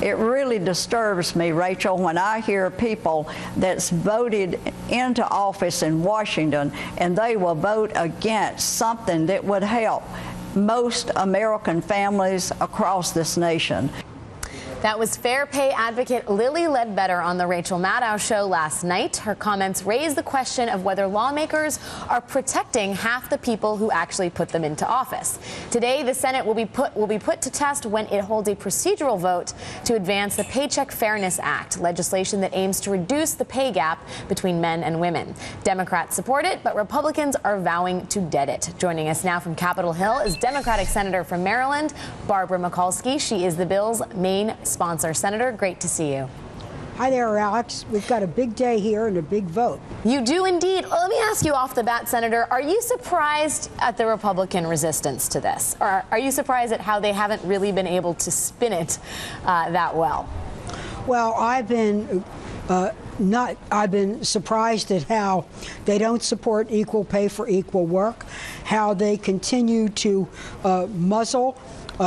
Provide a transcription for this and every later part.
It really disturbs me, Rachel, when I hear people that's voted into office in Washington and they will vote against something that would help most American families across this nation. That was fair pay advocate Lilly Ledbetter on the Rachel Maddow show last night. Her comments raised the question of whether lawmakers are protecting half the people who actually put them into office. Today, the Senate will be put to test when it holds a procedural vote to advance the Paycheck Fairness Act, legislation that aims to reduce the pay gap between men and women. Democrats support it, but Republicans are vowing to dead it. Joining us now from Capitol Hill is Democratic Senator from Maryland, Barbara Mikulski. She is the bill's main sponsor. Senator, great to see you. Hi there, Alex. We've got a big day here and a big vote. You do indeed. Let me ask you off the bat, Senator, are you surprised at the Republican resistance to this? Or are you surprised at how they haven't really been able to spin it that well? Well, I've been surprised at how they don't support equal pay for equal work, how they continue to muzzle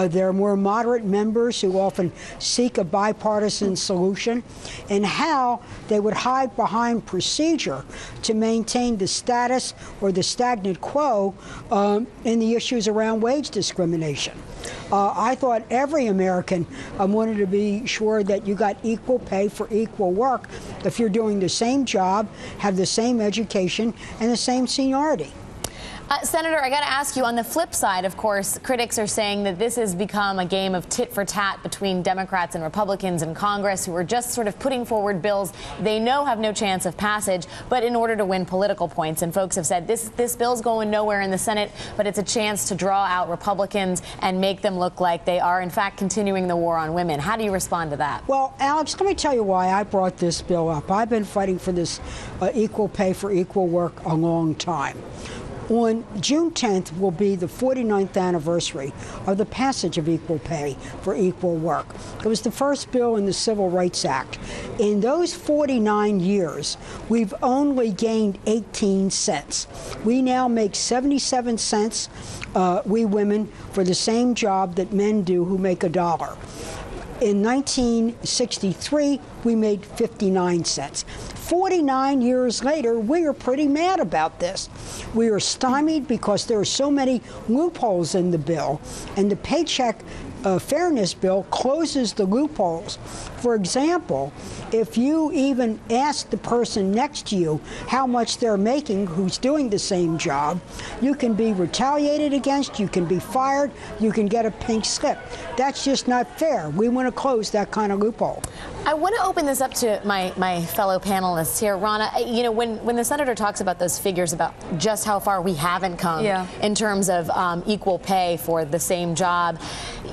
their more moderate members who often seek a bipartisan solution, and how they would hide behind procedure to maintain the status or the stagnant quo in the issues around wage discrimination. I thought every American wanted to be sure that you got equal pay for equal work if you're doing the same job, have the same education, and the same seniority. Senator, I got to ask you, on the flip side, of course, critics are saying that this has become a game of tit for tat between Democrats and Republicans in Congress, who are just sort of putting forward bills they know have no chance of passage, but in order to win political points. And folks have said this bill's going nowhere in the Senate, but it's a chance to draw out Republicans and make them look like they are, in fact, continuing the war on women. How do you respond to that? Well, Alex, let me tell you why I brought this bill up. I've been fighting for this equal pay for equal work a long time. On June 10th will be the 49th anniversary of the passage of equal pay for equal work. It was the first bill in the Civil Rights Act. In those 49 years, we've only gained 18 cents. We now make 77 cents, we women, for the same job that men do who make $1. In 1963, we made 59 cents. 49 years later, we are pretty mad about this. We are stymied because there are so many loopholes in the bill, and the Paycheck Fairness Bill closes the loopholes. For example, if you even ask the person next to you how much they're making who's doing the same job, you can be retaliated against, you can be fired, you can get a pink slip. That's just not fair. We want to close that kind of loophole. I want to open this up to my fellow panelists here. Rana, you know, when the senator talks about those figures about just how far we haven't come in terms of equal pay for the same job,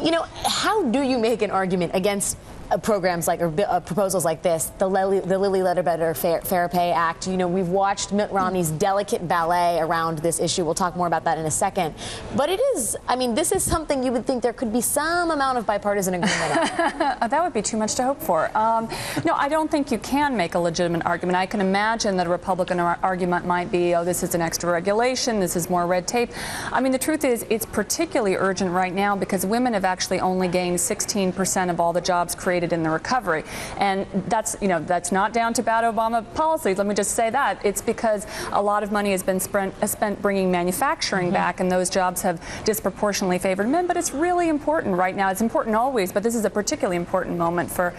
you know, how do you make an argument against programs like, or proposals like this, the Lilly Ledbetter Fair Pay Act? You know, we've watched Mitt Romney's delicate ballet around this issue. We'll talk more about that in a second. But it is, I mean, this is something you would think there could be some amount of bipartisan agreement on. That would be too much to hope for. No, I don't think you can make a legitimate argument. I can imagine that a Republican argument might be, oh, this is an extra regulation, this is more red tape. I mean, the truth is, it's particularly urgent right now because women have actually only gained 16% of all the jobs created in the recovery. And that's, you know, that's not down to bad Obama policies. Let me just say that. It's because a lot of money has been spent bringing manufacturing back, and those jobs have disproportionately favored men. But it's really important right now. It's important always, but this is a particularly important moment for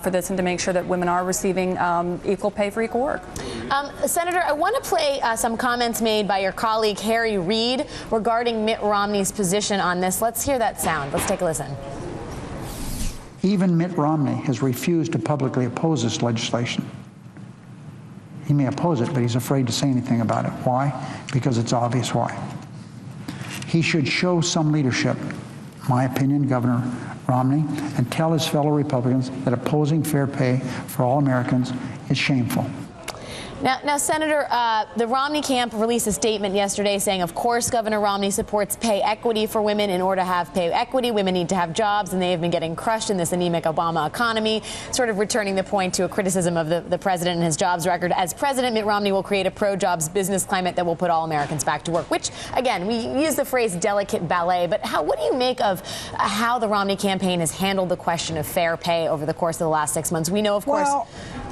this, and to make sure that women are receiving equal pay for equal work. Senator, I want to play some comments made by your colleague Harry Reid regarding Mitt Romney's position on this. Let's hear that sound. Let's take a listen. Even Mitt Romney has refused to publicly oppose this legislation. He may oppose it, but he's afraid to say anything about it. Why? Because it's obvious why. He should show some leadership, my opinion, Governor Romney, and tell his fellow Republicans that opposing fair pay for all Americans is shameful. Now, Senator, the Romney camp released a statement yesterday saying, of course, Governor Romney supports pay equity for women. In order to have pay equity, women need to have jobs, and they have been getting crushed in this anemic Obama economy, sort of returning the point to a criticism of the president and his jobs record. As president, Mitt Romney will create a pro-jobs business climate that will put all Americans back to work, which, again, we use the phrase delicate ballet. But what do you make of how the Romney campaign has handled the question of fair pay over the course of the last 6 months? We know, of course.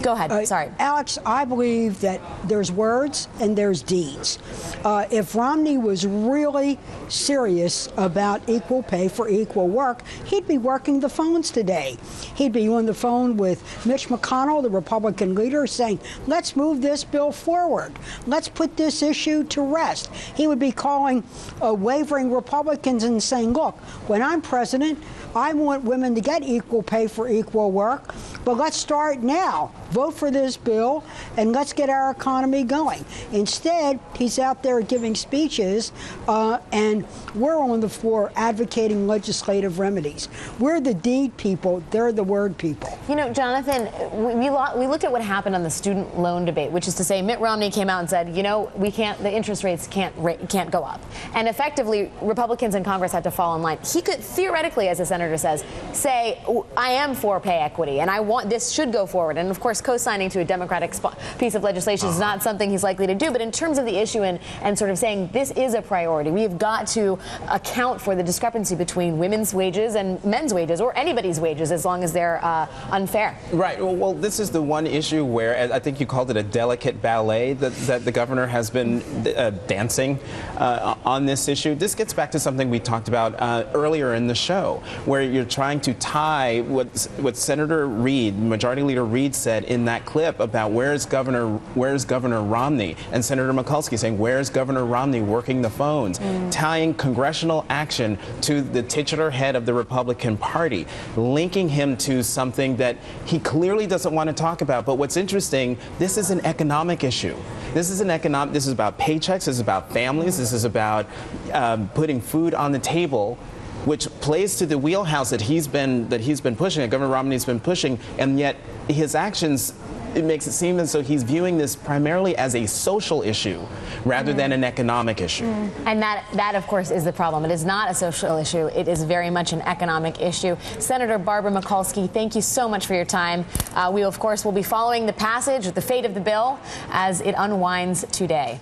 Go ahead. Sorry. Alex, I believe that there's words and there's deeds. If Romney was really serious about equal pay for equal work, he'd be working the phones today. He'd be on the phone with Mitch McConnell, the Republican leader, saying, let's move this bill forward. Let's put this issue to rest. He would be calling wavering Republicans and saying, look, when I'm president, I want women to get equal pay for equal work, but let's start now. Vote for this bill, and let's get our economy going. Instead, he's out there giving speeches, and we're on the floor advocating legislative remedies. We're the deed people. They're the word people. You know, Jonathan, we looked at what happened on the student loan debate, which is to say Mitt Romney came out and said, you know, the interest rates can't go up. And effectively, Republicans in Congress had to fall in line. He could theoretically, as the senator says, say, I am for pay equity, and I want this should go forward. And of course, co-signing to a Democratic piece of legislation is not something he's likely to do. But in terms of the issue and sort of saying this is a priority, we have got to account for the discrepancy between women's wages and men's wages, or anybody's wages, as long as they're unfair. Right. Well, this is the one issue where I think you called it a delicate ballet that the governor has been dancing on this issue. This gets back to something we talked about earlier in the show, where you're trying to tie what Senator Reid, Majority Leader Reid, said in that clip about where's Governor Romney, and Senator Mikulski saying where's Governor Romney working the phones, tying congressional action to the titular head of the Republican Party, linking him to something that he clearly doesn't want to talk about. But what's interesting, this is an economic issue. This is about paychecks. This is about families. This is about putting food on the table, which plays to the wheelhouse that he's been pushing, that Governor Romney's been pushing, and yet his actions, it makes it seem as though he's viewing this primarily as a social issue rather than an economic issue. And that, of course, is the problem. It is not a social issue. It is very much an economic issue. Senator Barbara Mikulski, thank you so much for your time. We, of course, will be following the passage, the fate of the bill as it unwinds today.